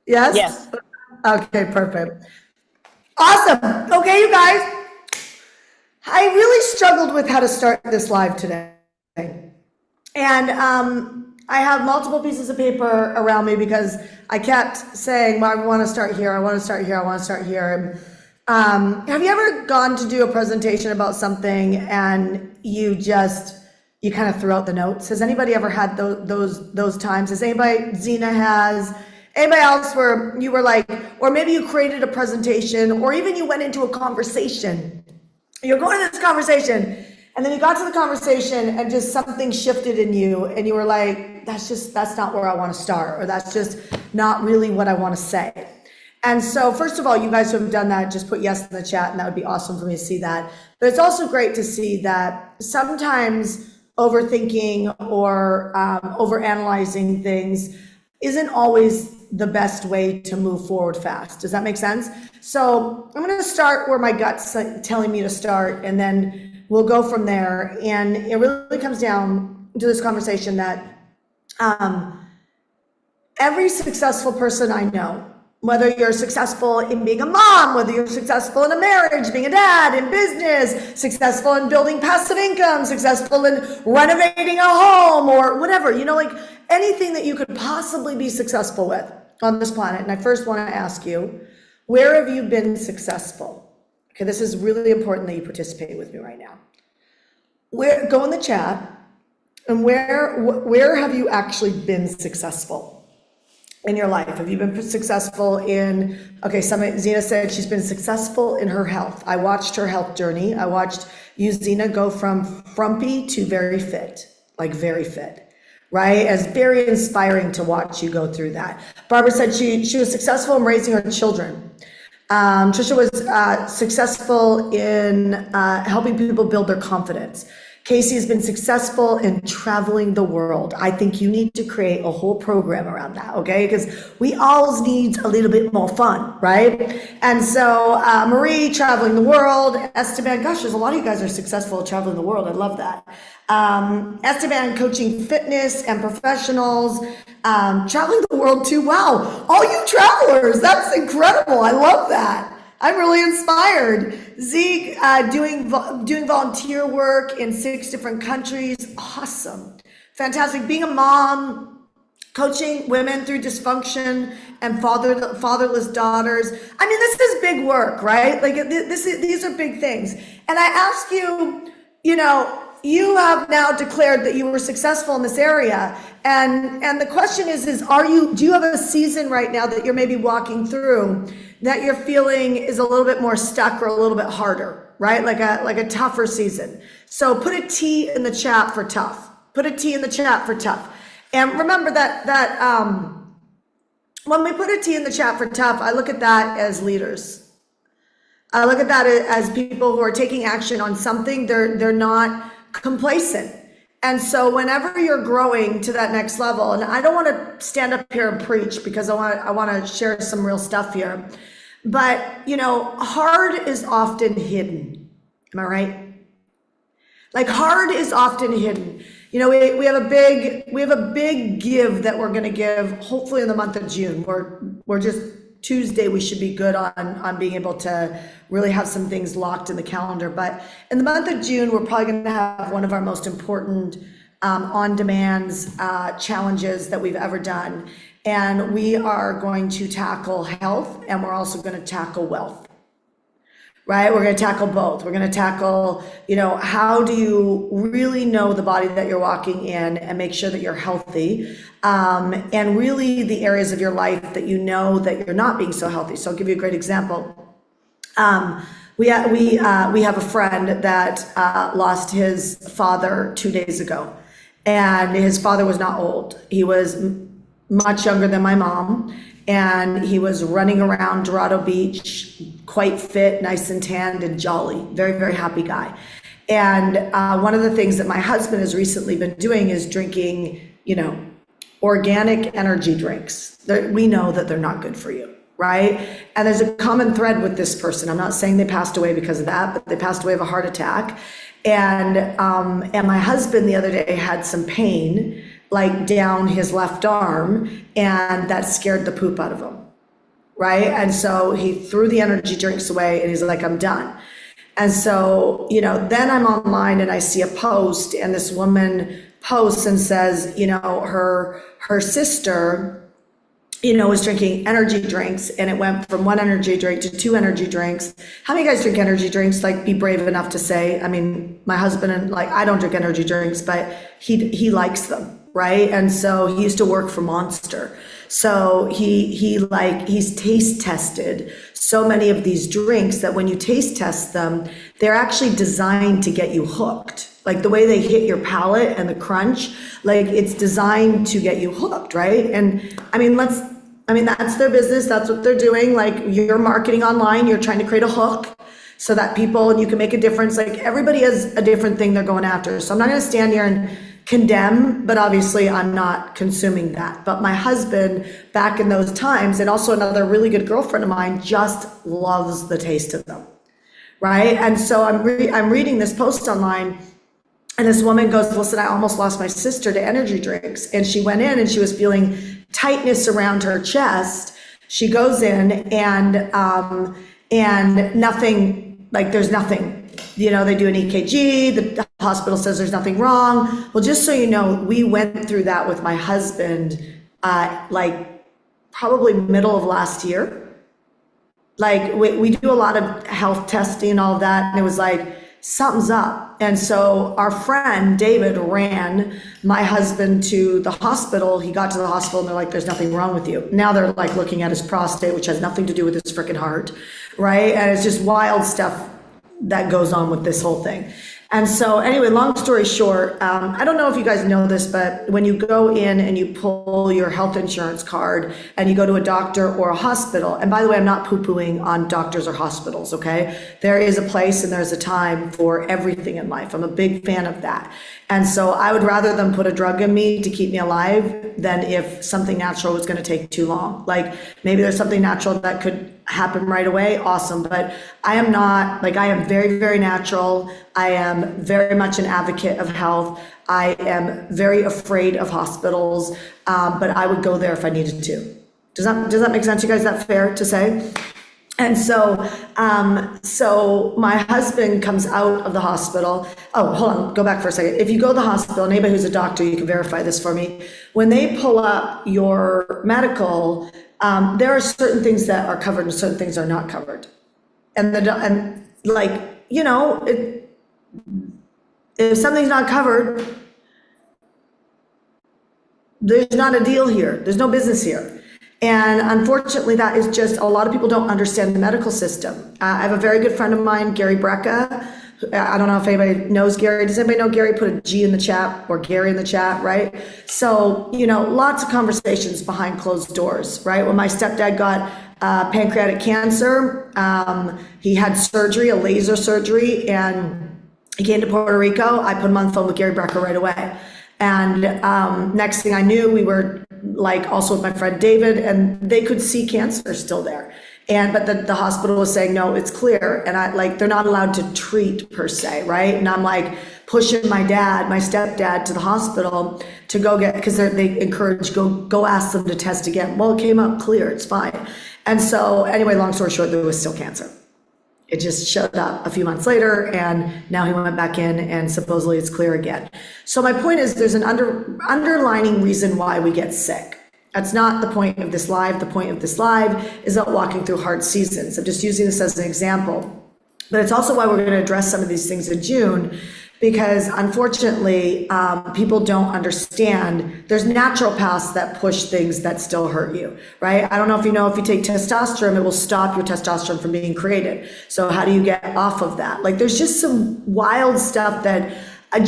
Yes? Yes. Okay, perfect. Awesome. Okay, you guys. I really struggled with how to start this live today. And I have multiple pieces of paper around me because I kept saying, well, I want to start here, I want to start here, I want to start here. Have you ever gone to do a presentation about something and you kind of threw out the notes? Has anybody ever had those times? Has anybody, Zena has, anybody else where you were like, or maybe you created a presentation, or even you went into a conversation. You're going to this conversation, and then you got to the conversation and just something shifted in you, and you were like, that's not where I want to start, or that's just not really what I want to say. And so first of all, you guys who have done that, just put yes in the chat, and that would be awesome for me to see that. But it's also great to see that sometimes overthinking or overanalyzing things isn't always the best way to move forward fast. Does that make sense? So I'm going to start where my gut's telling me to start, and then we'll go from there. And it really comes down to this conversation that every successful person I know, whether you're successful in being a mom, whether you're successful in a marriage, being a dad, in business, successful in building passive income, successful in renovating a home, or whatever, like anything that you could possibly be successful with on this planet. And I first want to ask you, where have you been successful? Okay, this is really important that you participate with me right now. Go in the chat, and where have you actually been successful in your life? Have you been successful in, okay, Zena said she's been successful in her health. I watched her health journey. I watched you, Zena, go from frumpy to very fit, like very fit, right? It's very inspiring to watch you go through that. Barbara said she was successful in raising her children. Trisha was successful in helping people build their confidence. Casey has been successful in traveling the world. I think you need to create a whole program around that, okay? Because we all need a little bit more fun, right? And so Marie, traveling the world. Esteban, gosh, there's a lot of you guys are successful at traveling the world. I love that. Esteban, coaching fitness and professionals. Traveling the world too. Wow, all you travelers, that's incredible. I love that. I'm really inspired. Zeke, doing volunteer work in 6 different countries. Awesome. Fantastic. Being a mom, coaching women through dysfunction and fatherless daughters. I mean, this is big work, right? Like these are big things. And I ask you, you have now declared that you were successful in this area. And the question is do you have a season right now that you're maybe walking through that you're feeling is a little bit more stuck or a little bit harder, right? Like a tougher season. So put a T in the chat for tough. Put a T in the chat for tough. And remember that when we put a T in the chat for tough, I look at that as leaders. I look at that as people who are taking action on something. They're not complacent. And so whenever you're growing to that next level, and I don't want to stand up here and preach because I want to share some real stuff here, but hard is often hidden. Am I right? Like hard is often hidden. We have a big give that we're going to give hopefully in the month of June. We're just Tuesday, we should be good on being able to really have some things locked in the calendar. But in the month of June, we're probably going to have one of our most important on-demands challenges that we've ever done. And we are going to tackle health, and we're also going to tackle wealth. Right? We're going to tackle both. We're going to tackle, how do you really know the body that you're walking in and make sure that you're healthy, and really the areas of your life that that you're not being so healthy. So I'll give you a great example. We have a friend that lost his father 2 days ago, and his father was not old. He was much younger than my mom. And he was running around Dorado Beach, quite fit, nice and tanned and jolly, very, very happy guy. And one of the things that my husband has recently been doing is drinking, organic energy drinks. We know that they're not good for you, right? And there's a common thread with this person. I'm not saying they passed away because of that, but they passed away of a heart attack. And my husband the other day had some pain like down his left arm, and that scared the poop out of him. right? And so he threw the energy drinks away and he's like, I'm done. And so, then I'm online and I see a post, and this woman posts and says, her sister, was drinking energy drinks, and it went from one energy drink to two energy drinks. How many of you guys drink energy drinks? Like, be brave enough to say. I mean, my husband and I don't drink energy drinks, but he likes them, right? And so he used to work for Monster. So he's taste tested so many of these drinks that when you taste test them, they're actually designed to get you hooked. Like the way they hit your palate and the crunch, like it's designed to get you hooked, right? And I mean, that's their business. That's what they're doing. Like, you're marketing online, you're trying to create a hook so that and you can make a difference. Like, everybody has a different thing they're going after. So I'm not going to stand here and condemn, but obviously I'm not consuming that. But my husband, back in those times, and also another really good girlfriend of mine, just loves the taste of them, right? And so I'm reading this post online, and this woman goes, listen, I almost lost my sister to energy drinks. And she went in and she was feeling tightness around her chest. She goes in and nothing, like there's nothing. They do an EKG, the hospital says there's nothing wrong. Well, just so you know, we went through that with my husband, like probably middle of last year. Like we do a lot of health testing and all of that. And it was like, something's up. And so our friend David ran my husband to the hospital. He got to the hospital and they're like, there's nothing wrong with you. Now they're like looking at his prostate, which has nothing to do with his freaking heart, right? And it's just wild stuff that goes on with this whole thing. And so anyway, long story short, I don't know if you guys know this, but when you go in and you pull your health insurance card and you go to a doctor or a hospital, and by the way, I'm not poo-pooing on doctors or hospitals, okay? There is a place and there's a time for everything in life. I'm a big fan of that. And so I would rather them put a drug in me to keep me alive than if something natural was going to take too long. Like, maybe there's something natural that could happen right away, awesome. But I am not, like, I am very, very natural. I am very much an advocate of health. I am very afraid of hospitals, but I would go there if I needed to. Does that make sense, you guys? Is that fair to say? And so, so my husband comes out of the hospital. Oh, hold on, go back for a second. If you go to the hospital, anybody who's a doctor, you can verify this for me. When they pull up your medical, there are certain things that are covered and certain things are not covered. And if something's not covered, there's not a deal here. There's no business here. And unfortunately, that is just, a lot of people don't understand the medical system. I have a very good friend of mine, Gary Brecka. I don't know if anybody knows Gary. Does anybody know Gary? Put a G in the chat, or Gary in the chat, right? So, lots of conversations behind closed doors, right? When my stepdad got pancreatic cancer, he had surgery, a laser surgery, and he came to Puerto Rico. I put him on the phone with Gary Brecka right away. And next thing I knew, we were also with my friend David, and they could see cancer still there. But the hospital was saying, no, it's clear. And they're not allowed to treat per se, right? And I'm like pushing my stepdad to the hospital to go get, because they encourage, go ask them to test again. Well, it came up clear, it's fine. And so anyway, long story short, there was still cancer. It just showed up a few months later, and now he went back in, and supposedly it's clear again. So my point is, there's an underlining reason why we get sick. That's not the point of this live. The point of this live is not walking through hard seasons. I'm just using this as an example. But it's also why we're going to address some of these things in June, because unfortunately, people don't understand there's natural paths that push things that still hurt you, right? I don't know if you take testosterone, it will stop your testosterone from being created. So how do you get off of that? There's just some wild stuff that I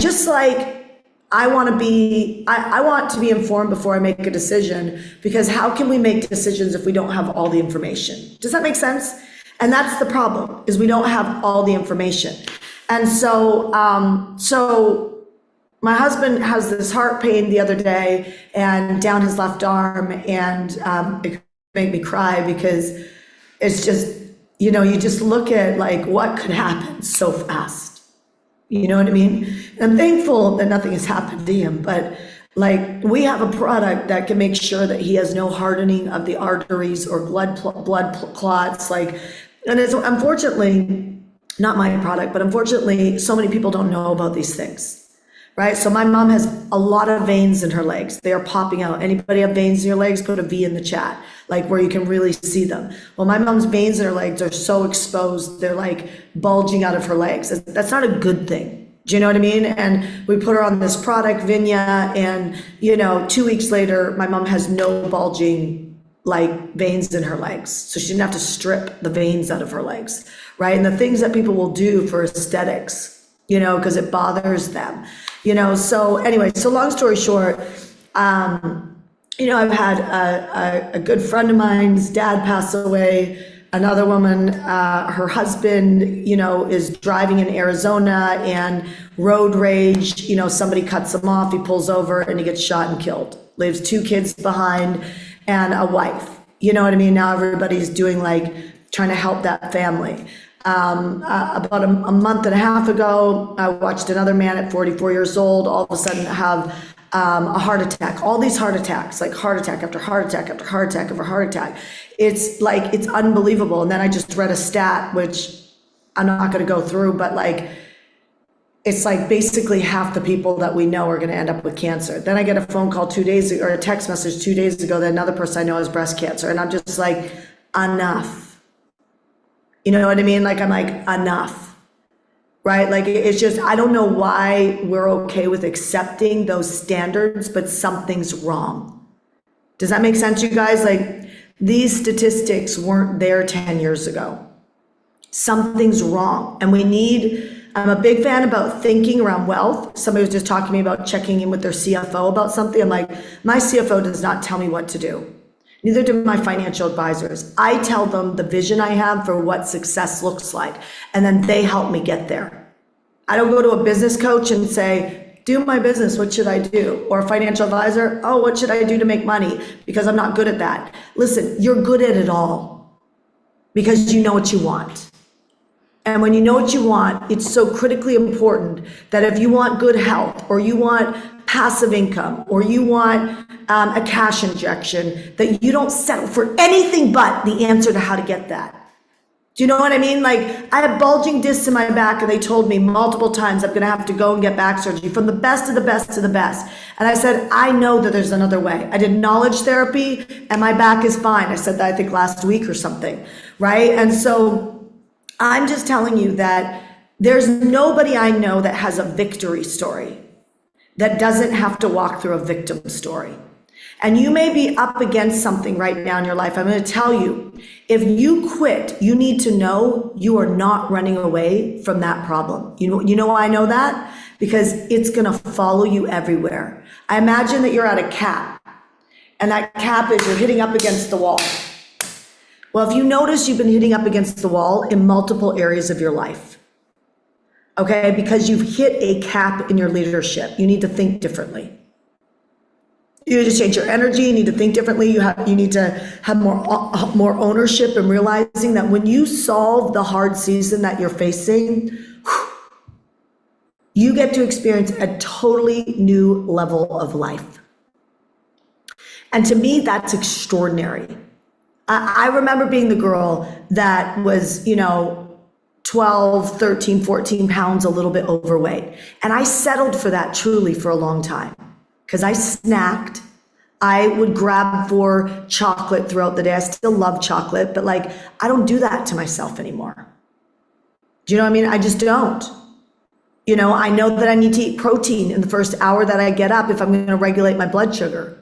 want to be informed before I make a decision, because how can we make decisions if we don't have all the information? Does that make sense? And that's the problem, is we don't have all the information. And so, my husband has this heart pain the other day, and down his left arm, and it made me cry, because it's just, you just look at what could happen so fast. You know what I mean? And I'm thankful that nothing has happened to him, but Like, we have a product that can make sure that he has no hardening of the arteries or blood clots. Like, and it's unfortunately not my product, but unfortunately, so many people don't know about these things. Right? So my mom has a lot of veins in her legs. They are popping out. Anybody have veins in your legs? Put a V in the chat, like where you can really see them. Well, my mom's veins in her legs are so exposed, they're like bulging out of her legs. That's not a good thing. Do you know what I mean? And we put her on this product, Vinya, and 2 weeks later, my mom has no bulging like veins in her legs. So she didn't have to strip the veins out of her legs, right? And the things that people will do for aesthetics, because it bothers them. So anyway, so long story short, I've had a good friend of mine's dad pass away. Another woman, her husband, is driving in Arizona, and road rage, somebody cuts him off, he pulls over and he gets shot and killed. Leaves 2 kids behind and a wife. You know what I mean? Now everybody's doing trying to help that family. About a month and a half ago, I watched another man at 44 years old all of a sudden have a heart attack. All these heart attacks, like heart attack after heart attack after heart attack after heart attack. It's unbelievable. And then I just read a stat, which I'm not going to go through, but it's basically half the people that we know are going to end up with cancer. Then I get a phone call 2 days ago, or a text message 2 days ago, that another person I know has breast cancer. And I'm just like, enough. You know what I mean? I'm like, enough, right? It's just, I don't know why we're okay with accepting those standards, but something's wrong. Does that make sense, you guys? These statistics weren't there 10 years ago. Something's wrong. And I'm a big fan about thinking around wealth. Somebody was just talking to me about checking in with their CFO about something. I'm like, my CFO does not tell me what to do. Neither do my financial advisors. I tell them the vision I have for what success looks like, and then they help me get there. I don't go to a business coach and say, do my business, what should I do? Or a financial advisor, oh, what should I do to make money? Because I'm not good at that. Listen, you're good at it all because you know what you want. And when you know what you want, it's so critically important that if you want good health, or you want passive income, or you want a cash injection, that you don't settle for anything but the answer to how to get that. Do you know what I mean? I have bulging discs in my back, and they told me multiple times I'm going to have to go and get back surgery from the best of the best to the best. And I said, I know that there's another way. I did knowledge therapy and my back is fine. I said that I think last week or something, right? And so I'm just telling you that there's nobody I know that has a victory story that doesn't have to walk through a victim story. And you may be up against something right now in your life. I'm going to tell you, if you quit, you need to know you are not running away from that problem. You know why I know that? Because it's going to follow you everywhere. I imagine that you're at a cap, and that cap is you're hitting up against the wall. Well, if you notice, you've been hitting up against the wall in multiple areas of your life. Okay, because you've hit a cap in your leadership. You need to think differently. You need to change your energy. You need to think differently. You need to have more ownership, and realizing that when you solve the hard season that you're facing, you get to experience a totally new level of life. And to me, that's extraordinary. I remember being the girl that was, 12, 13, 14 pounds, a little bit overweight. And I settled for that truly for a long time because I snacked. I would grab for chocolate throughout the day. I still love chocolate, but I don't do that to myself anymore. Do you know what I mean? I just don't. I know that I need to eat protein in the first hour that I get up if I'm going to regulate my blood sugar,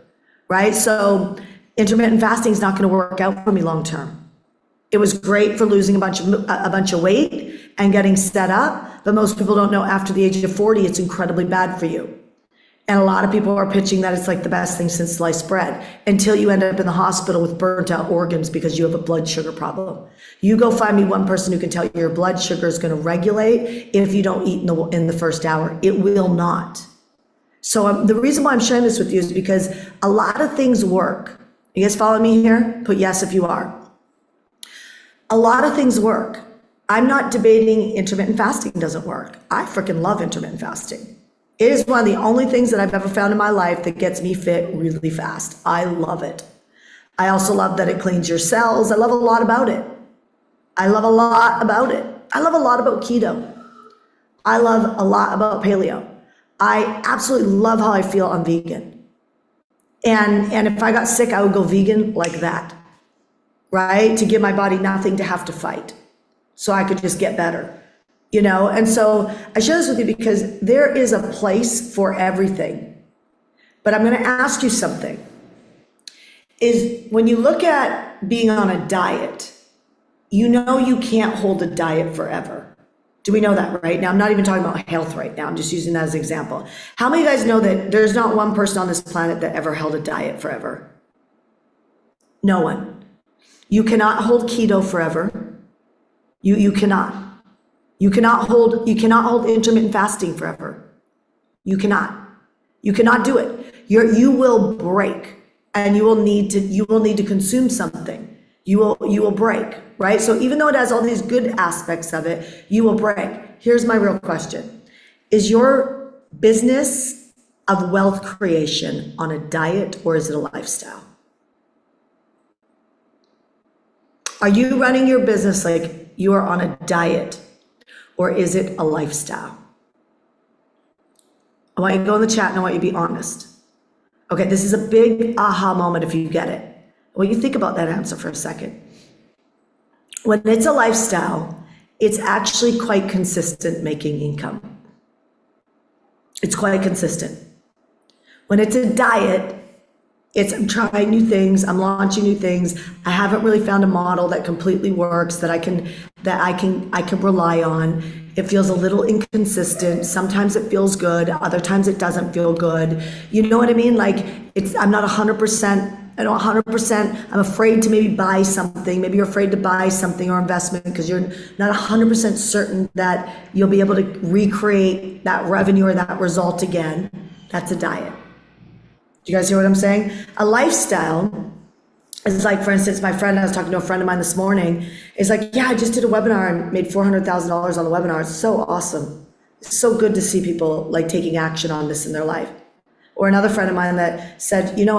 right? So intermittent fasting is not going to work out for me long term. It was great for losing a bunch of weight and getting set up, but most people don't know after the age of 40, it's incredibly bad for you. And a lot of people are pitching that it's the best thing since sliced bread, until you end up in the hospital with burnt out organs because you have a blood sugar problem. You go find me one person who can tell you your blood sugar is going to regulate if you don't eat in the first hour. It will not. So the reason why I'm sharing this with you is because a lot of things work. You guys follow me here? Put yes if you are. A lot of things work. I'm not debating intermittent fasting doesn't work. I freaking love intermittent fasting. It is one of the only things that I've ever found in my life that gets me fit really fast. I love it. I also love that it cleans your cells. I love a lot about it. I love a lot about it. I love a lot about keto. I love a lot about paleo. I absolutely love how I feel on vegan. And if I got sick, I would go vegan like that, right? To give my body nothing to have to fight so I could just get better, you know? And so I share this with you because there is a place for everything. But I'm going to ask you something. Is when you look at being on a diet, you know you can't hold a diet forever. Do we know that, right? Now, I'm not even talking about health right now. I'm just using that as an example. How many of you guys know that there's not one person on this planet that ever held a diet forever? No one. You cannot hold keto forever. You cannot. You cannot hold intermittent fasting forever. You cannot. You cannot do it. You will break, and you will need to consume something. You will break, right? So even though it has all these good aspects of it, you will break. Here's my real question. Is your business of wealth creation on a diet, or is it a lifestyle? Are you running your business like you are on a diet, or is it a lifestyle? I want you to go in the chat and I want you to be honest. Okay, this is a big aha moment if you get it. Well, you think about that answer for a second. When it's a lifestyle, it's actually quite consistent making income. It's quite consistent. When it's a diet, I'm trying new things, I'm launching new things. I haven't really found a model that completely works that I can rely on. It feels a little inconsistent. Sometimes it feels good, other times it doesn't feel good. You know what I mean? Like I'm not 100%. I don't 100%, I'm afraid to maybe buy something. Maybe you're afraid to buy something or investment because you're not 100% certain that you'll be able to recreate that revenue or that result again. That's a diet. Do you guys hear what I'm saying? A lifestyle is like, for instance, I was talking to a friend of mine this morning, is like, yeah, I just did a webinar and made $400,000 on the webinar. It's so awesome. It's so good to see people like taking action on this in their life. Or another friend of mine that said, you know,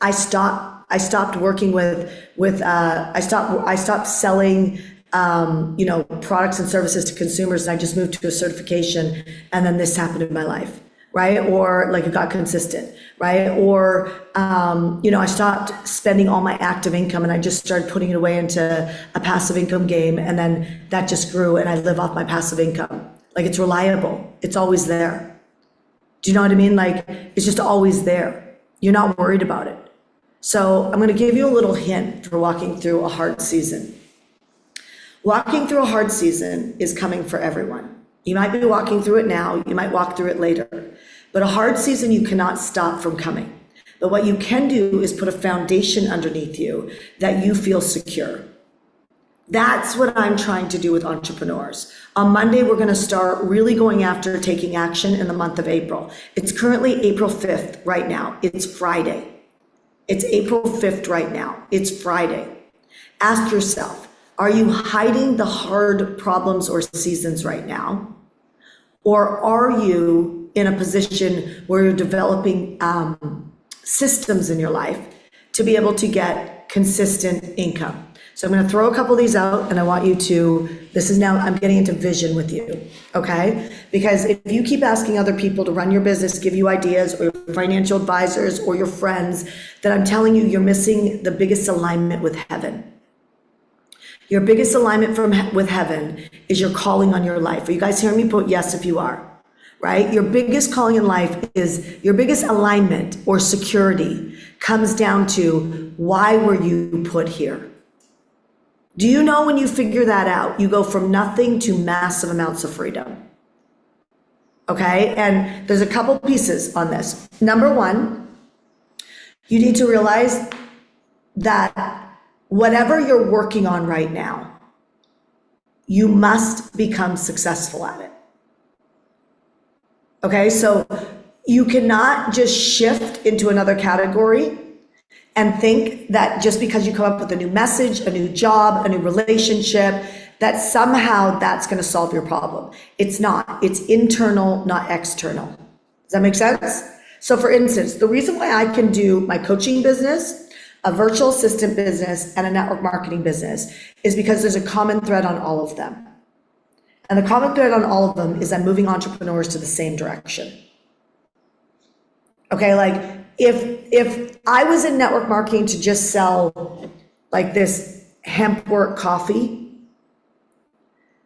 I stopped working I stopped selling, products and services to consumers, and I just moved to a certification, and then this happened in my life, right? Or like it got consistent, right? Or, I stopped spending all my active income and I just started putting it away into a passive income game, and then that just grew, and I live off my passive income. Like it's reliable. It's always there. Do you know what I mean? Like it's just always there. You're not worried about it. So I'm going to give you a little hint for walking through a hard season. Walking through a hard season is coming for everyone. You might be walking through it now, you might walk through it later, but a hard season you cannot stop from coming. But what you can do is put a foundation underneath you that you feel secure. That's what I'm trying to do with entrepreneurs. On Monday, we're going to start really going after taking action in the month of April. It's currently April 5th right now. It's Friday. It's April 5th right now. It's Friday. Ask yourself, are you hiding the hard problems or seasons right now? Or are you in a position where you're developing systems in your life to be able to get consistent income? So I'm going to throw a couple of these out, and I want you to, I'm getting into vision with you, okay? Because if you keep asking other people to run your business, give you ideas, or your financial advisors or your friends, then I'm telling you, you're missing the biggest alignment with heaven. Your biggest alignment with heaven is your calling on your life. Are you guys hearing me? Put yes if you are, right? Your biggest calling in life is your biggest alignment or security comes down to, why were you put here? Do you know when you figure that out, you go from nothing to massive amounts of freedom? Okay, and there's a couple pieces on this. Number one, you need to realize that whatever you're working on right now, you must become successful at it. Okay, so you cannot just shift into another category and think that just because you come up with a new message, a new job, a new relationship, that somehow that's going to solve your problem. It's not. It's internal, not external. Does that make sense? So for instance, the reason why I can do my coaching business, a virtual assistant business, and a network marketing business is because there's a common thread on all of them. And the common thread on all of them is I'm moving entrepreneurs to the same direction. Okay, like if I was in network marketing to just sell like this hemp work coffee,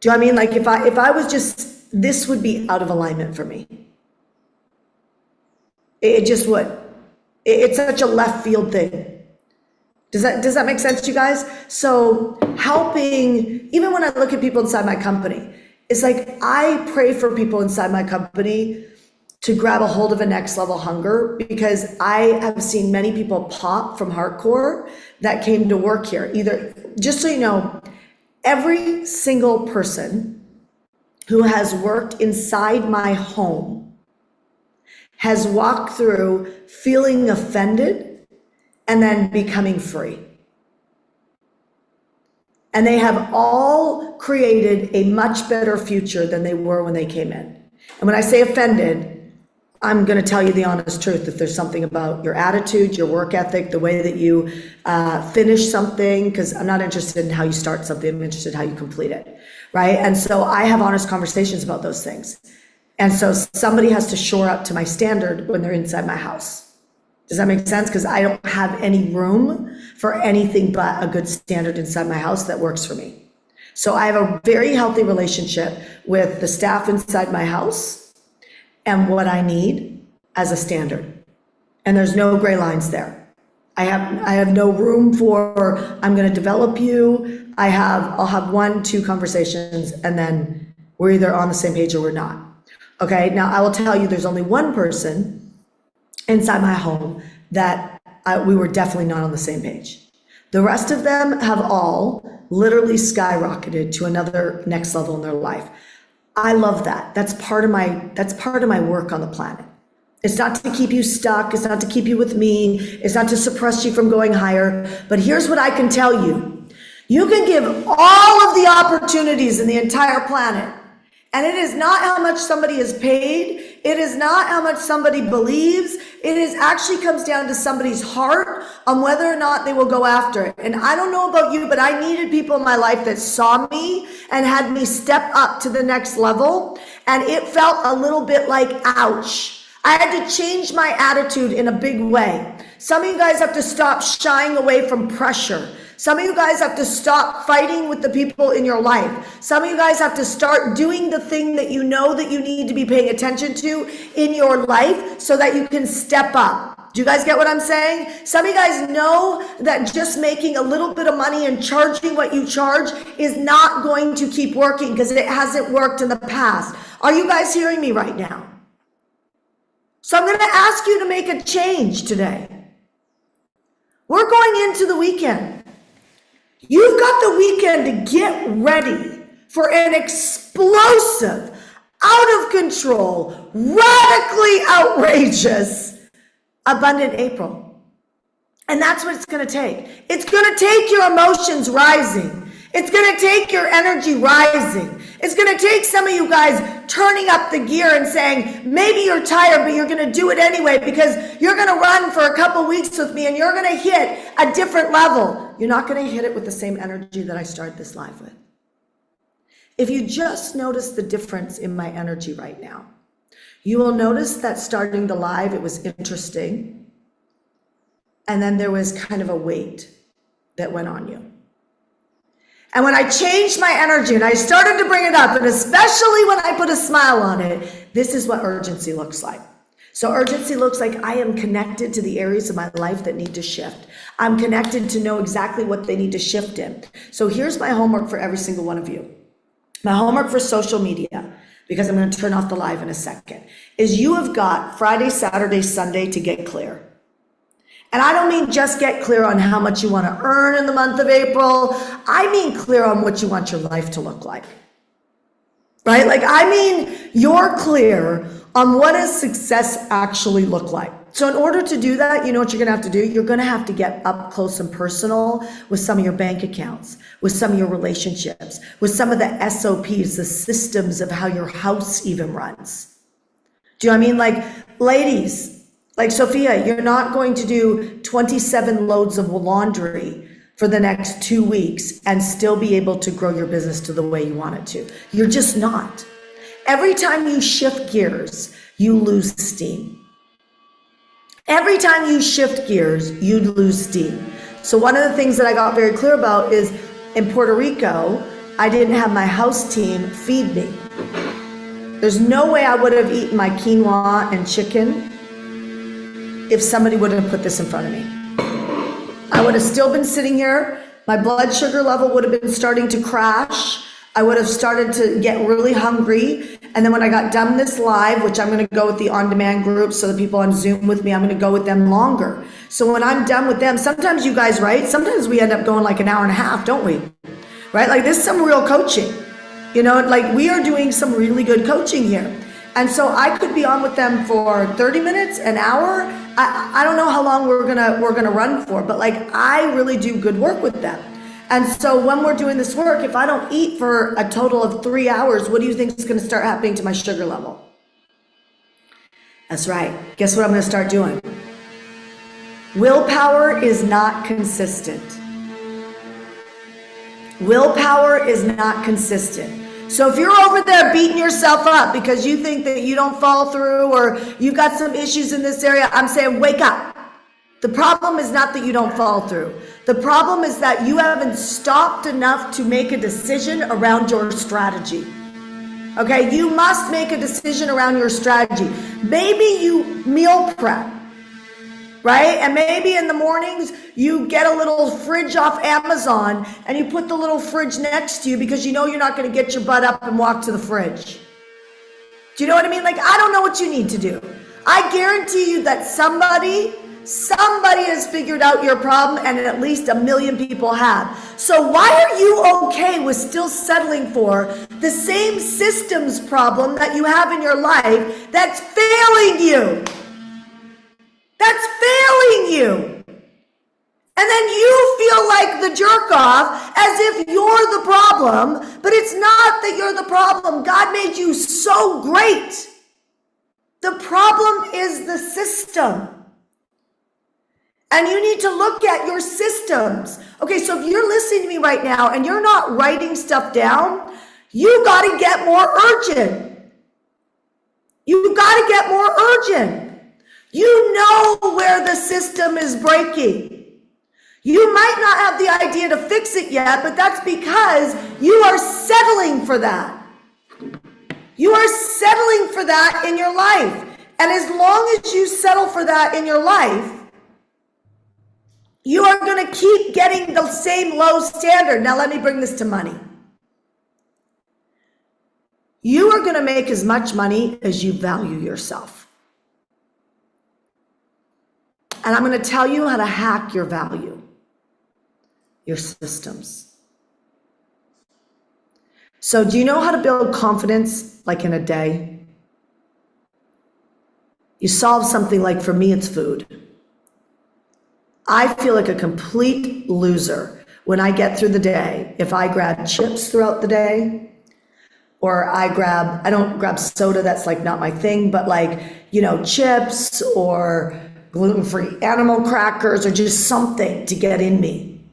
do you know what I mean? Like if I was just, this would be out of alignment for me. It just would. It's such a left field thing. Does that make sense to you guys? So helping, even when I look at people inside my company, it's like I pray for people inside my company to grab a hold of a next level hunger, because I have seen many people pop from hardcore that came to work here. Either, just so you know, every single person who has worked inside my home has walked through feeling offended and then becoming free. And they have all created a much better future than they were when they came in. And when I say offended, I'm going to tell you the honest truth. If there's something about your attitude, your work ethic, the way that you finish something, because I'm not interested in how you start something, I'm interested in how you complete it, right? And so I have honest conversations about those things. And so somebody has to shore up to my standard when they're inside my house. Does that make sense? Because I don't have any room for anything but a good standard inside my house that works for me. So I have a very healthy relationship with the staff inside my house and what I need as a standard. And there's no gray lines there. I have no room for, I'm going to develop you. I'll have 1-2 conversations and then we're either on the same page or we're not. Okay. Now I will tell you, there's only one person inside my home that we were definitely not on the same page. The rest of them have all literally skyrocketed to another next level in their life. I love that. That's part of my work on the planet. It's not to keep you stuck. It's not to keep you with me. It's not to suppress you from going higher. But here's what I can tell you. You can give all of the opportunities in the entire planet. And it is not how much somebody is paid. It is not how much somebody believes. It is actually comes down to somebody's heart on whether or not they will go after it. And I don't know about you, but I needed people in my life that saw me and had me step up to the next level. And it felt a little bit like, ouch. I had to change my attitude in a big way. Some of you guys have to stop shying away from pressure. Some of you guys have to stop fighting with the people in your life. Some of you guys have to start doing the thing that you know that you need to be paying attention to in your life so that you can step up. Do you guys get what I'm saying? Some of you guys know that just making a little bit of money and charging what you charge is not going to keep working because it hasn't worked in the past. Are you guys hearing me right now? So I'm going to ask you to make a change today. We're going into the weekend. You've got the weekend to get ready for an explosive, out of control, radically outrageous, abundant April. And that's what it's going to take. It's going to take your emotions rising. It's going to take your energy rising. It's going to take some of you guys turning up the gear and saying, maybe you're tired, but you're going to do it anyway because you're going to run for a couple weeks with me and you're going to hit a different level. You're not going to hit it with the same energy that I started this live with. If you just notice the difference in my energy right now, you will notice that starting the live, it was interesting. And then there was kind of a weight that went on you. And when I changed my energy and I started to bring it up, and especially when I put a smile on it, this is what urgency looks like. So urgency looks like I am connected to the areas of my life that need to shift. I'm connected to know exactly what they need to shift in. So here's my homework for every single one of you. My homework for social media, because I'm going to turn off the live in a second, is you have got Friday, Saturday, Sunday to get clear. And I don't mean just get clear on how much you want to earn in the month of April. I mean clear on what you want your life to look like, right? Like, I mean, you're clear on what does success actually look like. So in order to do that, you know what you're gonna have to do? You're gonna have to get up close and personal with some of your bank accounts, with some of your relationships, with some of the SOPs, the systems of how your house even runs. Do you know what I mean? Like, ladies, like Sophia, you're not going to do 27 loads of laundry for the next 2 weeks and still be able to grow your business to the way you want it to. You're just not. Every time you shift gears, you lose steam. Every time you shift gears, you lose steam. So one of the things that I got very clear about is in Puerto Rico, I didn't have my house team feed me. There's no way I would have eaten my quinoa and chicken if somebody would have put this in front of me. I would have still been sitting here. My blood sugar level would have been starting to crash. I would have started to get really hungry. And then when I got done this live, which I'm going to go with the on-demand group, so the people on Zoom with me, I'm going to go with them longer. So when I'm done with them, sometimes you guys, right? Sometimes we end up going like an hour and a half, don't we? Right? Like this is some real coaching. You know, like we are doing some really good coaching here. And so I could be on with them for 30 minutes, an hour. I don't know how long we're gonna run for, but like I really do good work with them. And so when we're doing this work, if I don't eat for a total of 3 hours, what do you think is going to start happening to my sugar level? That's right. Guess what I'm going to start doing? Willpower is not consistent. Willpower is not consistent. So if you're over there beating yourself up because you think that you don't fall through or you've got some issues in this area, I'm saying wake up. The problem is not that you don't fall through. The problem is that you haven't stopped enough to make a decision around your strategy. Okay, you must make a decision around your strategy. Maybe you meal prep, right? And maybe in the mornings you get a little fridge off Amazon and you put the little fridge next to you because you know you're not going to get your butt up and walk to the fridge. Do you know what I mean? Like, I don't know what you need to do. I guarantee you that somebody has figured out your problem, and at least 1 million people have. So why are you okay with still settling for the same systems problem that you have in your life that's failing you? That's failing you. And then you feel like the jerk off as if you're the problem, but it's not that you're the problem. God made you so great. The problem is the system. And you need to look at your systems. Okay, so if you're listening to me right now and you're not writing stuff down, you got to get more urgent. You got to get more urgent. You know where the system is breaking. You might not have the idea to fix it yet, but that's because you are settling for that. You are settling for that in your life. And as long as you settle for that in your life, you are going to keep getting the same low standard. Now, let me bring this to money. You are going to make as much money as you value yourself. And I'm going to tell you how to hack your value, your systems. So do you know how to build confidence like in a day? You solve something like, for me, it's food. I feel like a complete loser when I get through the day if I grab chips throughout the day, or I don't grab soda, that's like not my thing, but like, you know, chips or gluten-free animal crackers or just something to get in me.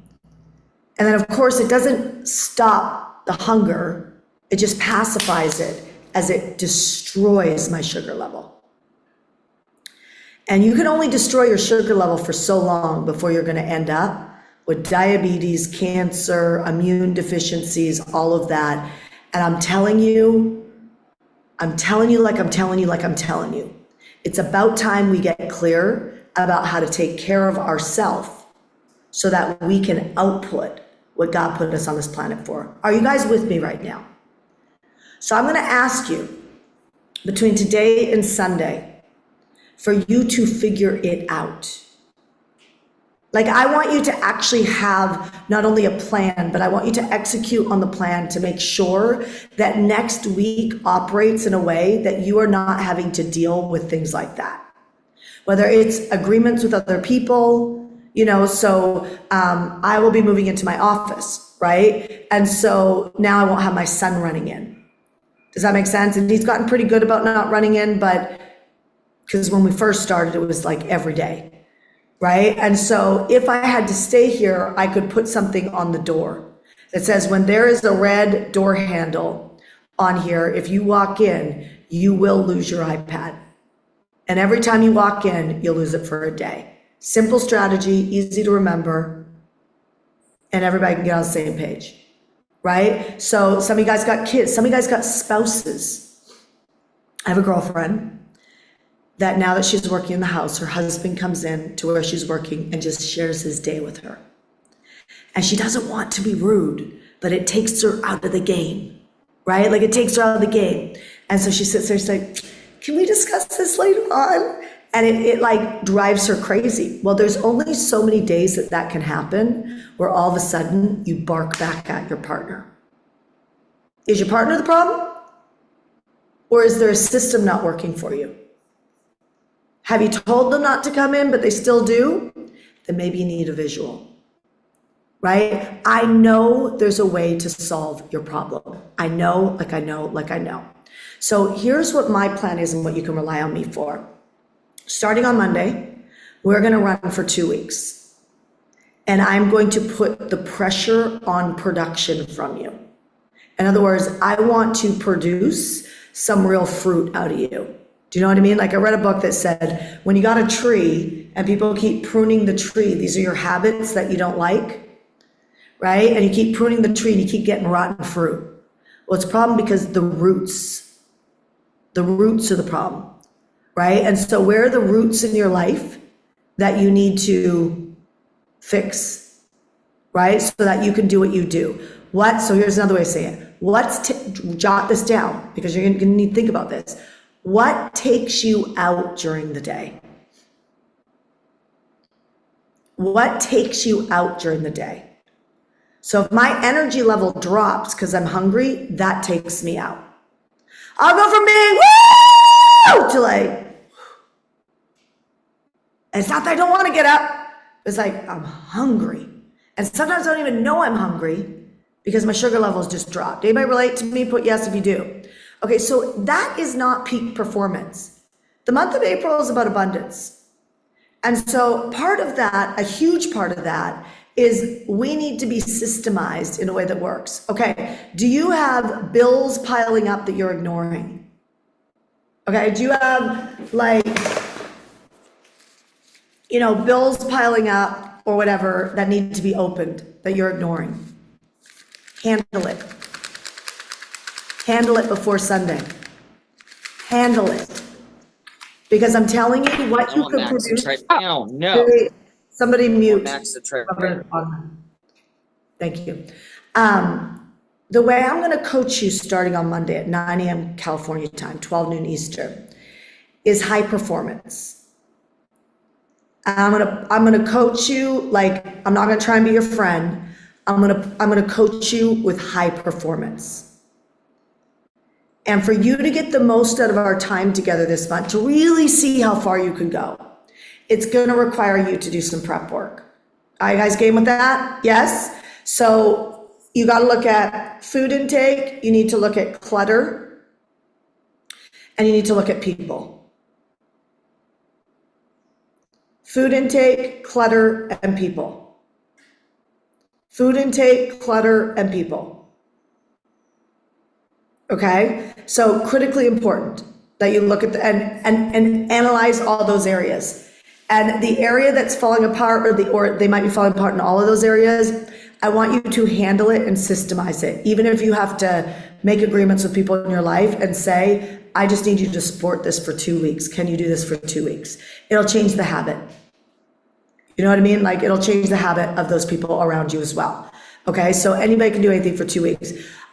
And then of course it doesn't stop the hunger, it just pacifies it as it destroys my sugar level. And you can only destroy your sugar level for so long before you're going to end up with diabetes, cancer, immune deficiencies, all of that. And I'm telling you, it's about time we get clear about how to take care of ourselves so that we can output what God put us on this planet for. Are you guys with me right now? So I'm going to ask you between today and Sunday for you to figure it out. Like, I want you to actually have not only a plan, but I want you to execute on the plan to make sure that next week operates in a way that you are not having to deal with things like that. whether it's agreements with other people, so I will be moving into my office, right? And so now I won't have my son running in. Does that make sense? And he's gotten pretty good about not running in, but because when we first started, it was like every day, right? And so if I had to stay here, I could put something on the door that says, when there is a red door handle on here, if you walk in, you will lose your iPad. And every time you walk in, you'll lose it for a day. Simple strategy, easy to remember, and everybody can get on the same page, right? So some of you guys got kids, some of you guys got spouses. I have a girlfriend that now that she's working in the house, her husband comes in to where she's working and just shares his day with her. And she doesn't want to be rude, but it takes her out of the game, right? Like it takes her out of the game. And so she sits there and she's like, can we discuss this later on? And it like drives her crazy. Well, there's only so many days that can happen where all of a sudden you bark back at your partner. Is your partner the problem? Or is there a system not working for you? Have you told them not to come in, but they still do? Then maybe you need a visual, right? I know there's a way to solve your problem. I know. So here's what my plan is and what you can rely on me for. Starting on Monday, we're going to run for 2 weeks. And I'm going to put the pressure on production from you. In other words, I want to produce some real fruit out of you. Do you know what I mean? Like I read a book that said, when you got a tree and people keep pruning the tree, these are your habits that you don't like, right? And you keep pruning the tree and you keep getting rotten fruit. Well, it's a problem because the roots are the problem, right? And so where are the roots in your life that you need to fix, right? So that you can do what you do. So here's another way of saying it. Jot this down because you're going to need to think about this. What takes you out during the day? What takes you out during the day? So if my energy level drops because I'm hungry, that takes me out. I'll go from being woo to like, and it's not that I don't want to get up. It's like I'm hungry. And sometimes I don't even know I'm hungry because my sugar levels just dropped. Anybody relate to me? Put yes if you do. Okay, so that is not peak performance. The month of April is about abundance. And so part of that, a huge part of that, is we need to be systemized in a way that works. Okay, do you have bills piling up that you're ignoring? Okay, do you have like, bills piling up or whatever that need to be opened that you're ignoring? Handle it. Handle it before Sunday. Handle it. Because I'm telling you what you could produce. Right now. No. Somebody mute. Right. Thank you. The way I'm going to coach you starting on Monday at 9 a.m. California time, 12 noon Eastern, is high performance. I'm gonna coach you like I'm not going to try and be your friend. I'm gonna coach you with high performance. And for you to get the most out of our time together this month, to really see how far you can go, it's going to require you to do some prep work. Are you guys game with that? Yes? So you got to look at food intake, you need to look at clutter, and you need to look at people. Food intake, clutter, and people. Food intake, clutter, and people. Okay, so critically important that you look at and analyze all those areas. And the area that's falling apart, or they might be falling apart in all of those areas, I want you to handle it and systemize it. Even if you have to make agreements with people in your life and say, I just need you to support this for 2 weeks. Can you do this for 2 weeks? It'll change the habit. You know what I mean? Like it'll change the habit of those people around you as well. Okay, so anybody can do anything for 2 weeks.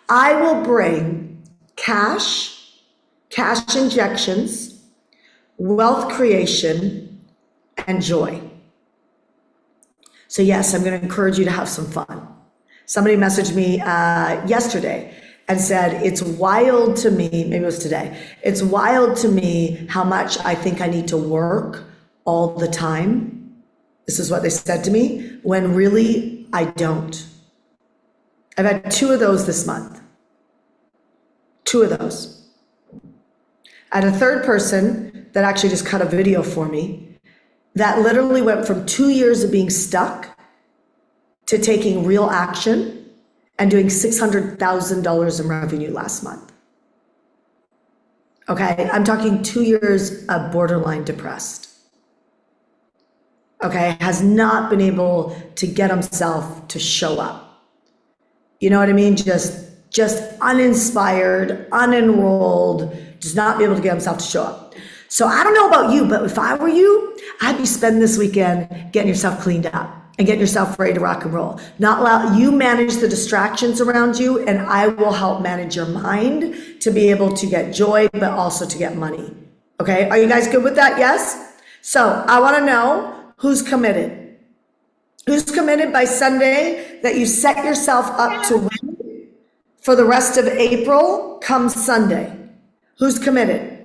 I will bring cash injections, wealth creation, and joy. So yes, I'm going to encourage you to have some fun. Somebody messaged me yesterday and said, it's wild to me, maybe it was today, it's wild to me how much I think I need to work all the time. This is what they said to me, when really I don't. I've had 2 of those this month. 2 of those. I had a third person that actually just cut a video for me that literally went from 2 years of being stuck to taking real action and doing $600,000 in revenue last month. Okay, I'm talking 2 years of borderline depressed. Okay, has not been able to get himself to show up. You know what I mean? Just uninspired, unenrolled, does not be able to get himself to show up. So I don't know about you, but if I were you, I'd be spending this weekend getting yourself cleaned up and getting yourself ready to rock and roll. Not allow you manage the distractions around you, and I will help manage your mind to be able to get joy, but also to get money. Okay, are you guys good with that? Yes? So I wanna know who's committed. Who's committed by Sunday that you set yourself up to win for the rest of April come Sunday? Who's committed?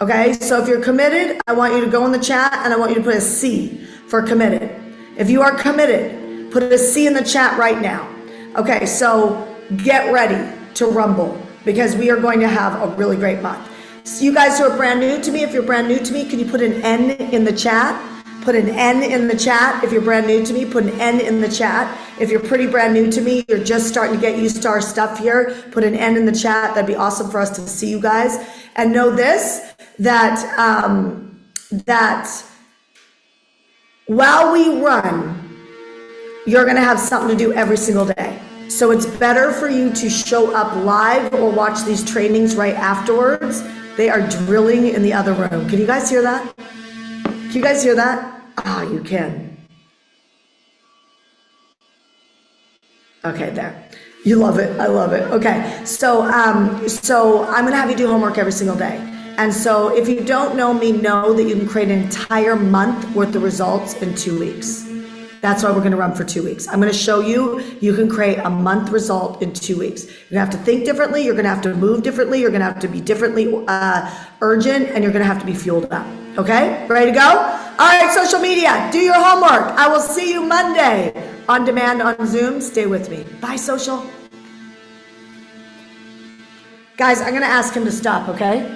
Okay, so if you're committed, I want you to go in the chat and I want you to put a C for committed. If you are committed, put a C in the chat right now. Okay, so get ready to rumble because we are going to have a really great month. So you guys who are brand new to me, if you're brand new to me, can you put an N in the chat? Put an N in the chat. If you're brand new to me, put an N in the chat. If you're pretty brand new to me, you're just starting to get used to our stuff here, put an N in the chat. That'd be awesome for us to see you guys. And know this, that while we run, you're gonna have something to do every single day. So it's better for you to show up live or watch these trainings right afterwards. They are drilling in the other room. Can you guys hear that? Can you guys hear that? Ah, you can. Okay, there. You love it. I love it. Okay, so I'm gonna have you do homework every single day. And so if you don't know me, know that you can create an entire month worth of results in 2 weeks. That's why we're gonna run for 2 weeks. I'm gonna show you, you can create a month result in 2 weeks. You're gonna have to think differently, you're gonna have to move differently, you're gonna have to be differently urgent, and you're gonna have to be fueled up. Okay, ready to go? All right, social media, do your homework. I will see you Monday on demand on Zoom. Stay with me. Bye, social. Guys, I'm gonna ask him to stop, okay?